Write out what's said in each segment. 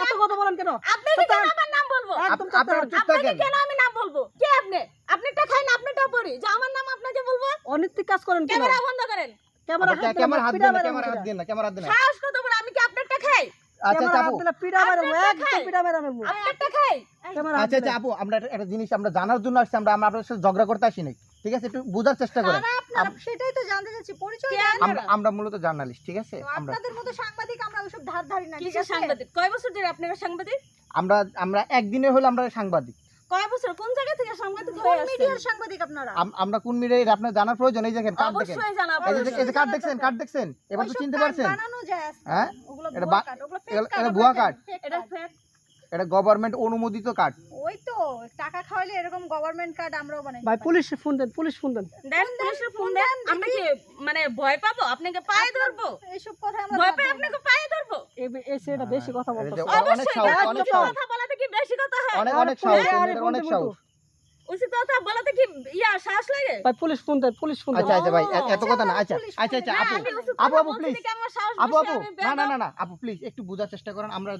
এত কথা বলেন কেন? আপনি কি কেন আমার নাম বলবো? একদম আপনারা চুপ আপনি থাকেন। কেন আমি নাম বলবো? কে আপনি? আপনিটা খাইন আপনিটা পড়ি। যে আমার নাম আপনাকে বলবো? অনৈতিক কাজ করেন কেন? ক্যামেরা বন্ধ করেন। ক্যামেরা ক্যামেরা হাত দেন না, ক্যামেরা হাত দিন। দেন না, ক্যামেরা হাত দেন না। সাহস কত বড় আমি কি আপনারটা খাই? আচ্ছা আচ্ছা আপু, পিড়া মারবো, একদম পিড়া মারবো। আপনারটা খাই? ক্যামেরা আচ্ছা আচ্ছা আপু, আমরা একটা জিনিস আমরা জানার জন্য আসছি, আমরা আপনার সাথে ঝগড়া করতে আসি নাই, ঠিক আছে? একটু বোঝার চেষ্টা করেন। সেটাই তো জানতে চাচ্ছি, পরিচয় কে দেন। আমরা মূলত জার্নালিস্ট, ঠিক আছে? আমরা আপনাদের মতো সাংবাদিক আমরা ওইসব ধার ধারি না, ঠিক কিসের আছে? সাংবাদিক? কয় বছর ধরে আপনারা সাংবাদিক? আমরা একদিনের হলো আমরা সাংবাদিক। কয় বছর কোন জায়গা থেকে সাংবাদিক কোন হয়ে আসছেন? মিডিয়ার সাংবাদিক আপনারা? আমরা কোন মিডিয়ার আপনার জানার প্রয়োজন? এই দেখেন কার্ড দেখেন, অবশ্যই জানাবো। এই যে কার্ড দেখছেন, কার্ড দেখছেন, এবার তো ওইসব চিনতে কার্ড পারছেন? বানানো যায় আজকাল। হ্যাঁ? ওগুলো এটা ভুয়া কার্ড, ওগুলো fake এটা কার্ড, ভুয়া ওগুলো কার্ড। fake এটা কার্ড। ফেক। এটা গভর্নমেন্ট অনুমোদিত কার্ড। ওই তো টাকা খাওয়াইলে এরকম গভর্নমেন্ট কার্ড আমরাও বানাই। ভাই পুলিশ ফোন দেন, পুলিশ ফোন দেন। দেন পুলিশের ফোন দেন। আমরা কি মানে ভয় পাবো? আপনাকে পায়ে ধরবো? এইসব কথা আমরা ভয় বাদ পেয়ে দেই না। আপনাকে পায়ে ধরবো? এই ছেলেটা বেশি কথা বলতেছে। অনেক অবশ্যই সাহস, দেন, অনেক উচিত সাহস, কথা বলাতে কি বেশি কথা হয়? অনেক সাহস, আরে অনেক সাহস। উচিত কথা বলাতে কি সাহস লাগে? ভাই পুলিশ ফোন দেন, পুলিশ ফোন দেন। আচ্ছা আচ্ছা ভাই, এত কথা না। আচ্ছা আচ্ছা আচ্ছা আপু, আমি উচিত আপু কথা আপু বলছি প্লিজ, দেখে আমার সাহস আপু বেশি, আপু আমি না না বেয়াদব। না না আপু প্লিজ একটু বোঝার চেষ্টা করেন। আমরা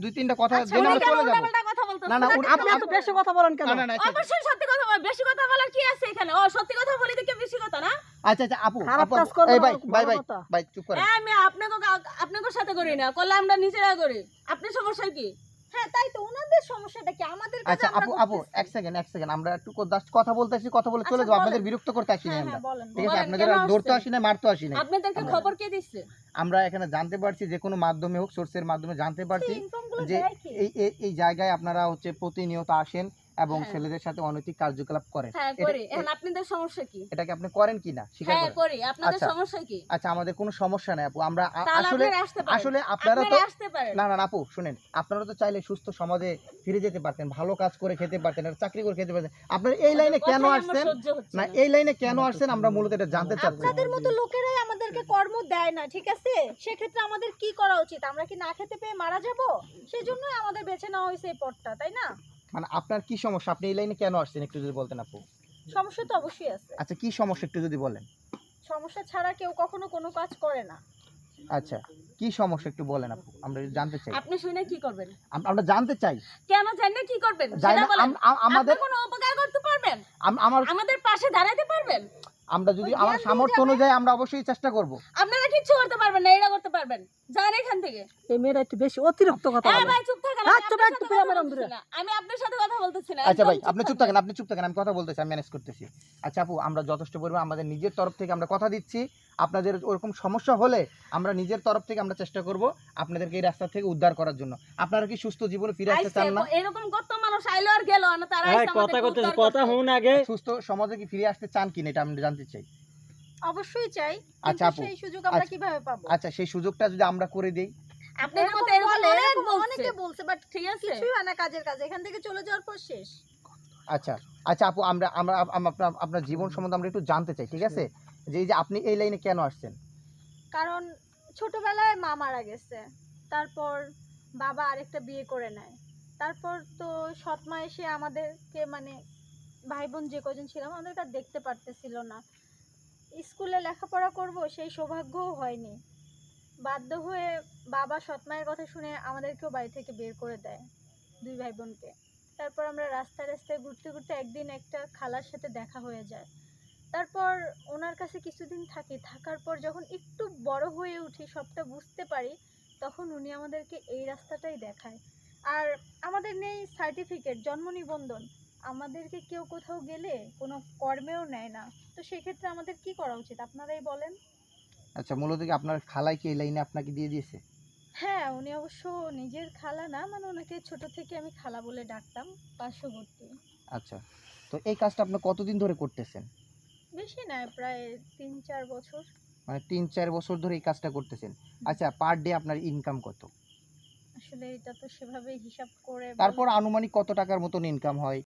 দুই তিনটা কথা আচ্ছা, জেনে উনি আমরা কেন চলে যাব। উল্টাপাল্টা কথা বলতেছেন? না না আপনি এত বেশি কথা বলেন কেন? না না না আচ্ছা অবশ্যই সত্যি কথা বল। বেশি কথা বলার কি আছে এখানে? ও সত্যি কথা বলি দেখে বেশি কথা না? আচ্ছা আচ্ছা আপু খারাপ আপু কাজ করবে এই না, ভাই ভাই ভালো ভাই কথা। ভাই চুপ করেন। আমি আপনাকে সাথে করি না, করলে আমরা নিজেরা করি। আপনার সমস্যা কি? হ্যাঁ তাই তো, ওনাদের সমস্যাটা কি? আমাদের কাছে আচ্ছা আমরা আপু আপু করতেছি। এক সেকেন্ড আমরা একটু জাস্ট কথা বলতে আসি, কথা বলে চলে আচ্ছা, যাবো। বলেন। আপনাদের বিরক্ত করতে আসি না হ্যাঁ আমরা, হ্যাঁ বলেন। ঠিক আছে? বলেন, আপনাদের কেন আর ধরতে আসছেন? আসি না, মারতে আসি না। আপনাদেরকে খবর কে দিচ্ছে? আমরা এখানে জানতে পারছি যে কোনো মাধ্যমে হোক, সোর্সের মাধ্যমে জানতে পারছি ইনফর্ম গুলো যে দেয় কি? এই জায়গায় আপনারা হচ্ছে প্রতিনিয়ত আসেন এবং হ্যাঁ। ছেলেদের সাথে অনৈতিক কার্যকলাপ করেন। হ্যাঁ করি। এখন আপনাদের সমস্যা কি? এটাকে আপনি করেন কিনা স্বীকার হ্যাঁ করেন? করি। আপনাদের আচ্ছা। সমস্যা কি? আচ্ছা আমাদের কোনো সমস্যা নাই আপু, আমরা তাহলে আসলে আপনারা আসতে পারেন। আসলে আপনারা তো আপনারা আসতে পারেন। না না না আপু শুনেন, আপনারা তো চাইলে সুস্থ সমাজে ফিরে যেতে পারতেন, ভালো কাজ করে খেতে পারতেন, একটা চাকরি করে খেতে পারতেন। আপনারা এই লাইনে কেন কথাই আমার আসছেন? সহ্য হচ্ছে না না। এই লাইনে কেন আসছেন আমরা মূলত এটা জানতে চাচ্ছি। আপনাদের মতো লোকেরাই আমাদেরকে কর্ম দেয় না, ঠিক আছে? সেক্ষেত্রে আমাদের কি করা উচিত? আমরা কি না খেতে পেয়ে মারা যাব? সেজন্যই আমাদের বেছে নেওয়া হয়েছে এই পথটা, তাই না? মানে আপনার কি সমস্যা, আপনি এই লাইনে কেন আসছেন একটু যদি বলতেন আপু? সমস্যা তো অবশ্যই আছে। আচ্ছা কি সমস্যা একটু যদি বলেন। সমস্যা ছাড়া কেউ কখনো কোনো কাজ করে না। আচ্ছা কি সমস্যা একটু বলেন আপু, আমরা জানতে চাই। আপনি শুনে কি করবেন? আমরা জানতে চাই। কেন জানেন কি করবেন? জানি সেটা না, বলেন। আমাদের আপনি কোনো উপকার করতে পারবেন? আমার আমাদের পাশে দাঁড়াতে পারবেন? আমরা যদি ওই আমার জ্ঞান সামর্থ্য দিয়ে অনুযায়ী আমরা অবশ্যই চেষ্টা করব। আপনারা কিচ্ছু করতে পারবেন না, এটা করতে পারবেন। যান এখান থেকে। এই মেয়েরা একটু বেশি অতিরিক্ত কথা এই বলে। ভাই চুপ থাকেন। আচ্ছা, ভাই, একটু পিড়া মেরাম ধরে। আমি আপনার সাথে কথা বলতেছি না। আচ্ছা ভাই একদম আপনি চুপ থাকেন, আপনি চুপ থাকেন, আমি কথা বলতেছি, আমি ম্যানেজ করতেছি। আচ্ছা আপু আমরা যথেষ্ট পরিমাণ আমাদের নিজের তরফ থেকে আমরা কথা দিচ্ছি, আপনাদের ওরকম সমস্যা হলে আমরা নিজের তরফ থেকে আমরা চেষ্টা করব আপনাদেরকে এই রাস্তা থেকে উদ্ধার করার জন্য। আপনারা কি সুস্থ জীবনে ফিরে আসতে চান না? এরকম কত মানুষ আইলো আর গেল না, তারা ভাই আইসা কথা আমাদেরকে করতেছে, উদ্ধার কথা করতে। হুন আগে। সুস্থ সমাজে কি ফিরে আসতে চান কিনা এটা আমি জানতে চাই। অবশ্যই চাই, আচ্ছা কিন্তু আপু, সেই সুযোগ আমরা আচ্ছা। কিভাবে পাবো? আচ্ছা সেই সুযোগটা যদি আমরা করে দেই। আপনাদের মতো এরকম এরকম বলে, অনেক এরকম বলছে। অনেকে বলছে, বাট ঠিক আছে? কিছুই হয় না কাজের কাজ। এখান থেকে চলে যাওয়ার পর শেষ। আচ্ছা আচ্ছা আপু আমরা আমরা আপনার জীবন সম্বন্ধে আমরা একটু জানতে চাই, ঠিক আছে? যে এই যে আপনি এই লাইনে কেন আসছেন? কারণ ছোটবেলায় মা মারা গেছে, তারপর বাবা আরেকটা বিয়ে করে নেয়, তারপর তো সৎ মা এসে আমাদেরকে মানে ভাই বোন যে কজন ছিলাম আমাদেরকে আর দেখতে পারতেছিল না। স্কুলে লেখাপড়া করব সেই সৌভাগ্যও হয়নি। বাধ্য হয়ে বাবা সৎ মায়ের কথা শুনে আমাদেরকেও বাড়ি থেকে বের করে দেয়, দুই ভাই বোনকে। তারপর আমরা রাস্তায় রাস্তায় ঘুরতে ঘুরতে একদিন একটা খালার সাথে দেখা হয়ে যায়। তারপর ওনার কাছে কিছুদিন থাকি, থাকার পর যখন একটু বড় হয়ে উঠি, সবটা বুঝতে পারি, তখন উনি আমাদেরকে এই রাস্তাটাই দেখায়। আর আমাদের নেই সার্টিফিকেট, জন্ম নিবন্ধন, আমাদেরকে কেউ কোথাও গেলে কোনো কর্মেও নেয় না। তো সেক্ষেত্রে আমাদের কি করা উচিত আপনারাই বলেন। আচ্ছা মূলত কি আপনার খালাই কি এই লাইনে আপনাকে দিয়ে দিয়েছে? হ্যাঁ, উনি অবশ্য নিজের খালা না, মানে ওনাকে ছোট থেকে আমি খালা বলে ডাকতাম, পার্শ্ববর্তী। আচ্ছা তো এই কাজটা আপনি কতদিন ধরে করতেছেন? বেশি নয়, প্রায় ৩-৪ বছর। মানে ৩-৪ বছর ধরে এই কাজটা করতেছেন। আচ্ছা পার ডে আপনার ইনকাম কত? আসলে এটা তো সেভাবে হিসাব করে তারপর আনুমানিক কত টাকার মতন ইনকাম হয়?